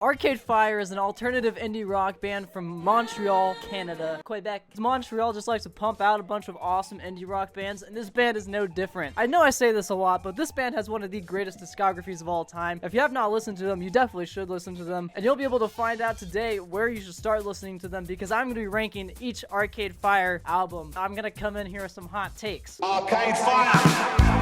Arcade Fire is an alternative indie rock band from Montreal, Canada, Quebec. Montreal just likes to pump out a bunch of awesome indie rock bands, and this band is no different. I know I say this a lot, but this band has one of the greatest discographies of all time. If you have not listened to them, you definitely should listen to them, and you'll be able to find out today where you should start listening to them, because I'm going to be ranking each Arcade Fire album. I'm going to come in here with some hot takes. Arcade Fire!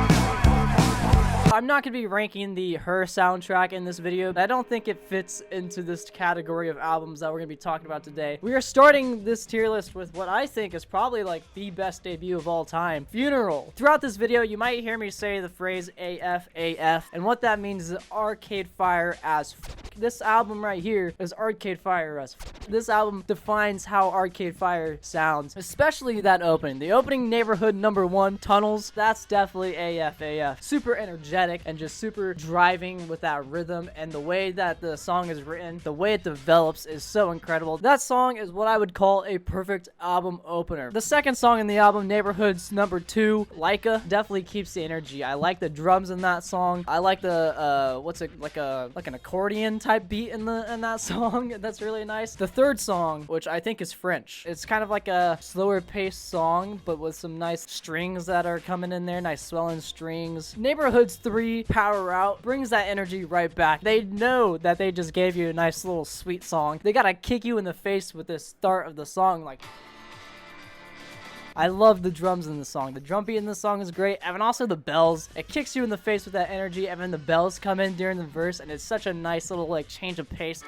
I'm not going to be ranking the Her soundtrack in this video. I don't think it fits into this category of albums that we're going to be talking about today. We are starting this tier list with what I think is probably like the best debut of all time, Funeral. Throughout this video, you might hear me say the phrase AF, AF, and what that means is Arcade Fire as f. This album right here is Arcade Fire as f. This album defines how Arcade Fire sounds, especially that opening. The opening, Neighborhood Number 1, Tunnels, that's definitely AF, AF. Super energetic and just super driving with that rhythm, and the way that the song is written, the way it develops is so incredible. That song is what I would call a perfect album opener. The second song in the album, Neighborhoods Number 2, Leica, definitely keeps the energy. I like the drums in that song. I like the like an accordion type beat in that song. That's really nice. The third song, which I think is French, it's kind of like a slower paced song, but with some nice strings that are coming in there, nice swelling strings. Neighborhoods 3, Power Out, brings that energy right back. They know that they just gave you a nice little sweet song. They gotta kick you in the face with the start of the song. Like, I love the drums in the song. The drum beat in the song is great, and also the bells. It kicks you in the face with that energy, and then the bells come in during the verse, and it's such a nice little like change of pace.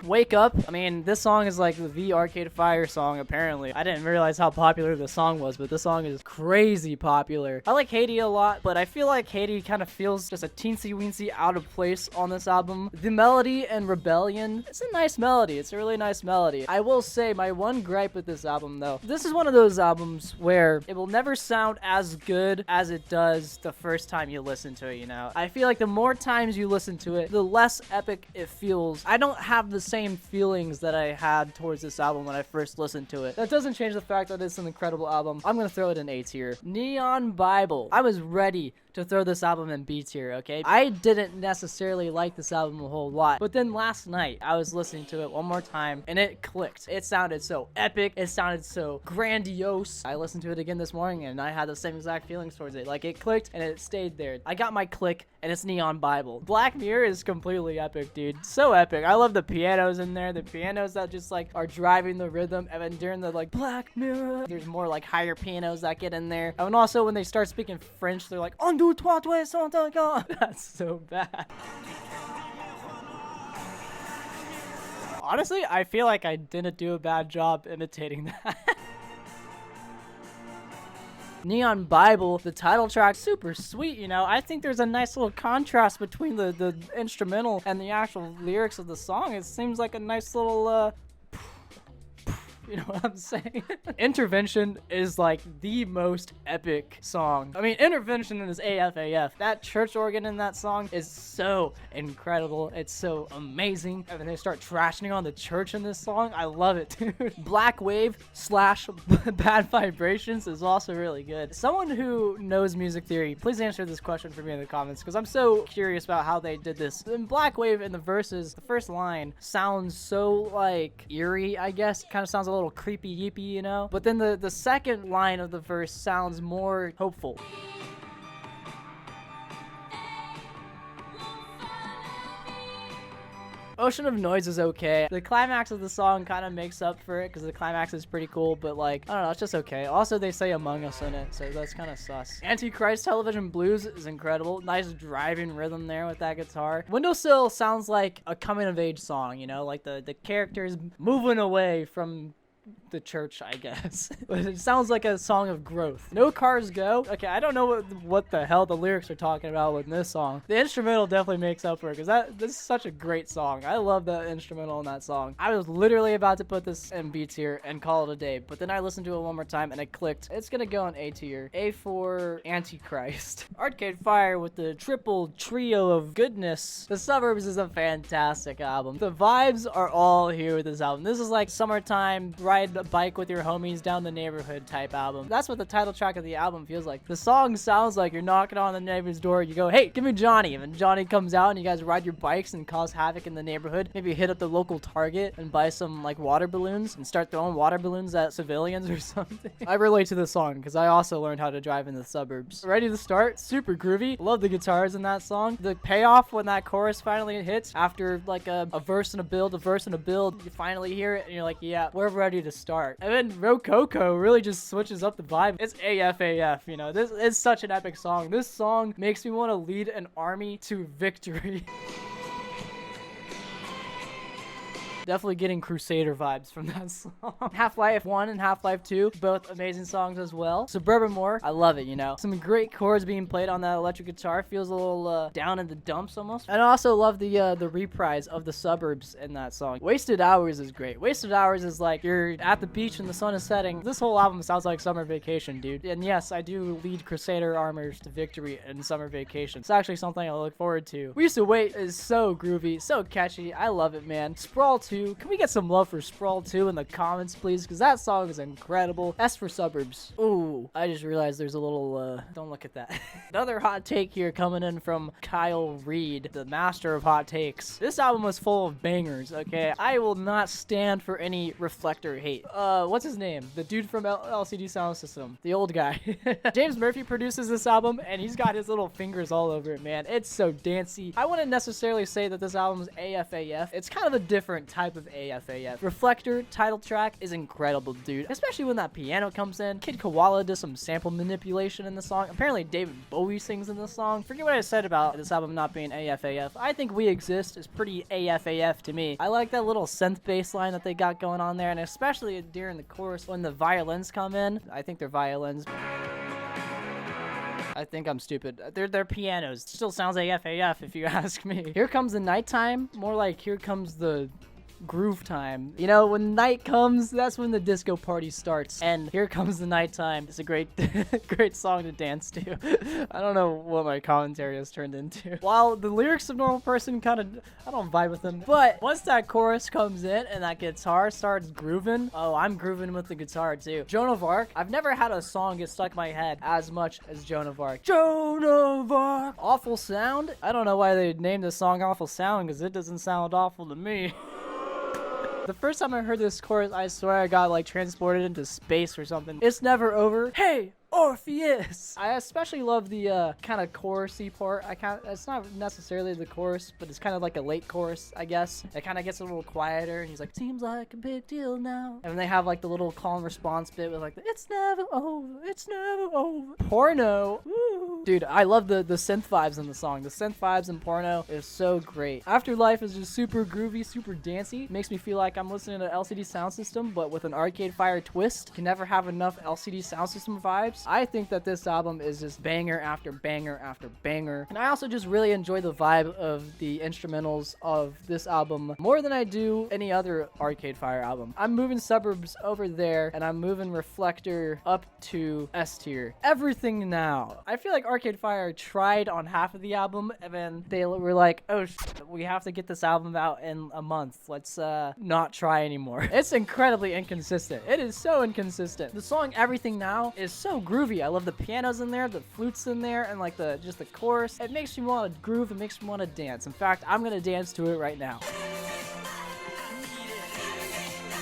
Wake Up, I mean, this song is like the Arcade Fire song, apparently. I didn't realize how popular the song was, but this song is crazy popular. I like Haiti a lot, but I feel like Haiti kind of feels just a teensy-weensy out of place on this album. The melody and Rebellion, it's a nice melody. It's a really nice melody. I will say my one gripe with this album, though, this is one of those albums where it will never sound as good as it does the first time you listen to it, you know? I feel like the more times you listen to it, the less epic it feels. I don't have the same feelings that I had towards this album when I first listened to it. That doesn't change the fact that it's an incredible album. I'm gonna throw it in A tier. Neon Bible. I was ready to throw this album in B tier, okay? I didn't necessarily like this album a whole lot, but then last night I was listening to it one more time and it clicked. It sounded so epic. It sounded so grandiose. I listened to it again this morning and I had the same exact feelings towards it. Like, it clicked and it stayed there. I got my click and it's Neon Bible. Black Mirror is completely epic, dude. So epic. I love the pianos in there. The pianos that just like are driving the rhythm, and then during the like Black Mirror, there's more like higher pianos that get in there. And also when they start speaking French, they're like, "Un, deux, trois, trois, cent, that's so bad. Honestly, I feel like I didn't do a bad job imitating that. Neon Bible, the title track, super sweet, you know. I think there's a nice little contrast between the instrumental and the actual lyrics of the song. It seems like a nice little you know what I'm saying? Intervention is like the most epic song. I mean, Intervention is AFAF. That church organ in that song is so incredible. It's so amazing. And then they start trashing on the church in this song. I love it, dude. Black Wave / Bad Vibrations is also really good. Someone who knows music theory, please answer this question for me in the comments, because I'm so curious about how they did this. In Black Wave, in the verses, the first line sounds so like eerie, I guess. Kind of sounds a little creepy yeepy, you know, but then the second line of the verse sounds more hopeful. Ocean of Noise is okay. The climax of the song kind of makes up for it because the climax is pretty cool, but like, I don't know, it's just okay. Also, they say Among Us in it, so that's kind of sus. Antichrist Television Blues is incredible. Nice driving rhythm there with that guitar. Windowsill sounds like a coming of age song, you know, like the characters moving away from the church, I guess. But it sounds like a song of growth. No Cars Go. Okay, I don't know what the hell the lyrics are talking about with this song. The instrumental definitely makes up for it, because this is such a great song. I love the instrumental in that song. I was literally about to put this in B tier and call it a day, but then I listened to it one more time and it clicked. It's gonna go in A tier. A for Antichrist. Arcade Fire with the triple trio of goodness. The Suburbs is a fantastic album. The vibes are all here with this album. This is like summertime, ride ride bike with your homies down the neighborhood type album. That's what the title track of the album feels like. The song sounds like you're knocking on the neighbor's door. You go, hey, give me Johnny. And Johnny comes out and you guys ride your bikes and cause havoc in the neighborhood. Maybe hit up the local Target and buy some like water balloons and start throwing water balloons at civilians or something. I relate to this song because I also learned how to drive in the suburbs. Ready to start? Super groovy. Love the guitars in that song. The payoff when that chorus finally hits after like a verse and a build, you finally hear it and you're like, yeah, we're ready to start. And then Rococo really just switches up the vibe. It's AF, you know. This is such an epic song. This song makes me want to lead an army to victory. Definitely getting Crusader vibes from that song. Half-Life 1 and Half-Life 2, both amazing songs as well. Suburban More, I love it, you know. Some great chords being played on that electric guitar. Feels a little down in the dumps almost. And I also love the reprise of The Suburbs in that song. Wasted Hours is great. Wasted Hours is like you're at the beach and the sun is setting. This whole album sounds like summer vacation, dude. And yes, I do lead Crusader armors to victory in summer vacation. It's actually something I look forward to. We Used to Wait is so groovy, so catchy. I love it, man. Sprawl 2. Can we get some love for Sprawl 2 in the comments, please? Because that song is incredible. S for Suburbs. Ooh, I just realized there's a little, don't look at that. Another hot take here coming in from Kyle Reid, the master of hot takes. This album was full of bangers, okay? I will not stand for any Reflektor hate. What's his name? The dude from LCD Sound System. The old guy. James Murphy produces this album, and he's got his little fingers all over it, man. It's so dancey. I wouldn't necessarily say that this album is AF. It's kind of a different type of AF. Reflektor title track is incredible, dude. Especially when that piano comes in. Kid Koala does some sample manipulation in the song. Apparently David Bowie sings in the song. Forget what I said about this album not being AF. I think We Exist is pretty AF to me. I like that little synth bass line that they got going on there, and especially during the chorus when the violins come in. I think they're violins. I think I'm stupid. They're pianos. Still sounds AF if you ask me. Here Comes the Nighttime. More like Here Comes the groove time. You know, when night comes, that's when the disco party starts. And Here Comes the Nighttime. It's a great great song to dance to. I don't know what my commentary has turned into. While the lyrics of Normal Person kind of, I don't vibe with them, but once that chorus comes in and that guitar starts grooving, oh, I'm grooving with the guitar too. Joan of Arc. I've never had a song get stuck in my head as much as Joan of Arc. Joan of Arc. Awful Sound. I don't know why they named the song Awful Sound, because it doesn't sound awful to me. The first time I heard this chorus, I swear I got like transported into space or something. It's never over. Hey, Orpheus. I especially love the kind of chorusy part. It's not necessarily the chorus, but it's kind of like a late chorus, I guess. It kind of gets a little quieter, and he's like, seems like a big deal now. And they have like the little calm response bit with like, it's never over, it's never over. Porno. Woo. Dude, I love the synth vibes in the song. The synth vibes in Porno is so great. Afterlife is just super groovy, super dancey. Makes me feel like I'm listening to LCD Sound System, but with an Arcade Fire twist. Can never have enough LCD Sound System vibes. I think that this album is just banger after banger after banger. And I also just really enjoy the vibe of the instrumentals of this album more than I do any other Arcade Fire album. I'm moving Suburbs over there, and I'm moving Reflektor up to S tier. Everything Now. I feel like Arcade Fire tried on half of the album, and then they were like, oh, we have to get this album out in a month. Let's not try anymore. It's incredibly inconsistent. It is so inconsistent. The song Everything Now is so groovy. I love the pianos in there, the flutes in there, and like just the chorus. It makes me want to groove. It makes me want to dance. In fact, I'm gonna dance to it right now.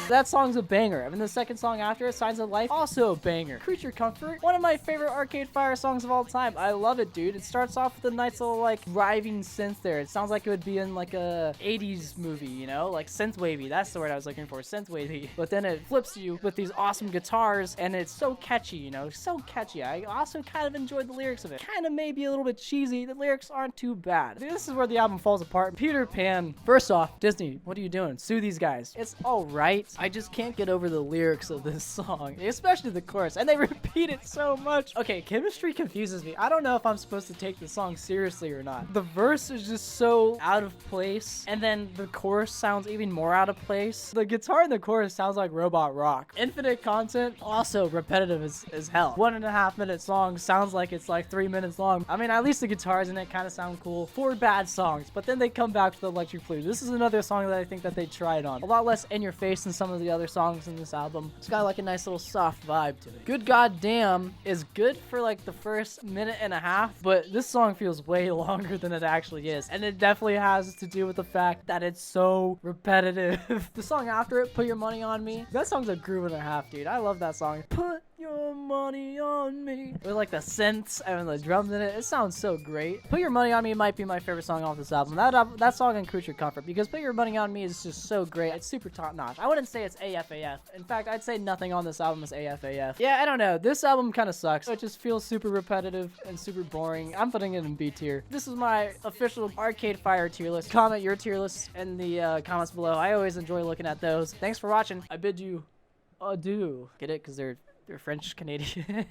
That song's a banger. I mean, the second song after it, Signs of Life, also a banger. Creature Comfort, one of my favorite Arcade Fire songs of all time. I love it, dude. It starts off with a nice little, like, driving synth there. It sounds like it would be in, like, a 80s movie, you know? Like, synth-wavy. That's the word I was looking for, synth-wavy. But then it flips you with these awesome guitars, and it's so catchy, you know? So catchy. I also kind of enjoyed the lyrics of it. Kind of maybe a little bit cheesy. The lyrics aren't too bad. This is where the album falls apart. Peter Pan. First off, Disney, what are you doing? Sue these guys. It's alright. I just can't get over the lyrics of this song, especially the chorus, and they repeat it so much. Okay, chemistry confuses me. I don't know if I'm supposed to take the song seriously or not. The verse is just so out of place, and then the chorus sounds even more out of place. The guitar in the chorus sounds like robot rock. Infinite Content, also repetitive as hell. 1.5 minute song sounds like it's like 3 minutes long. I mean, at least the guitars in it kind of sound cool. 4 bad songs, but then they come back to the electric flute. This is another song that I think that they tried on. A lot less in your face than some some of the other songs in this album. It's got like a nice little soft vibe to it. Good Goddamn is good for like the first minute and a half, but this song feels way longer than it actually is. And it definitely has to do with the fact that it's so repetitive. The song after it, Put Your Money on Me, that song's a groove and a half, dude. I love that song. Put your money on me. With like the synths and the drums in it. It sounds so great. Put Your Money on Me might be my favorite song off this album. That song and Creature Comfort, because Put Your Money on Me is just so great. It's super top notch. I wouldn't say it's AFAF. In fact, I'd say nothing on this album is AFAF. Yeah, I don't know. This album kind of sucks. It just feels super repetitive and super boring. I'm putting it in B tier. This is my official Arcade Fire tier list. Comment your tier lists in the comments below. I always enjoy looking at those. Thanks for watching. I bid you adieu. Get it? Because they're French Canadian.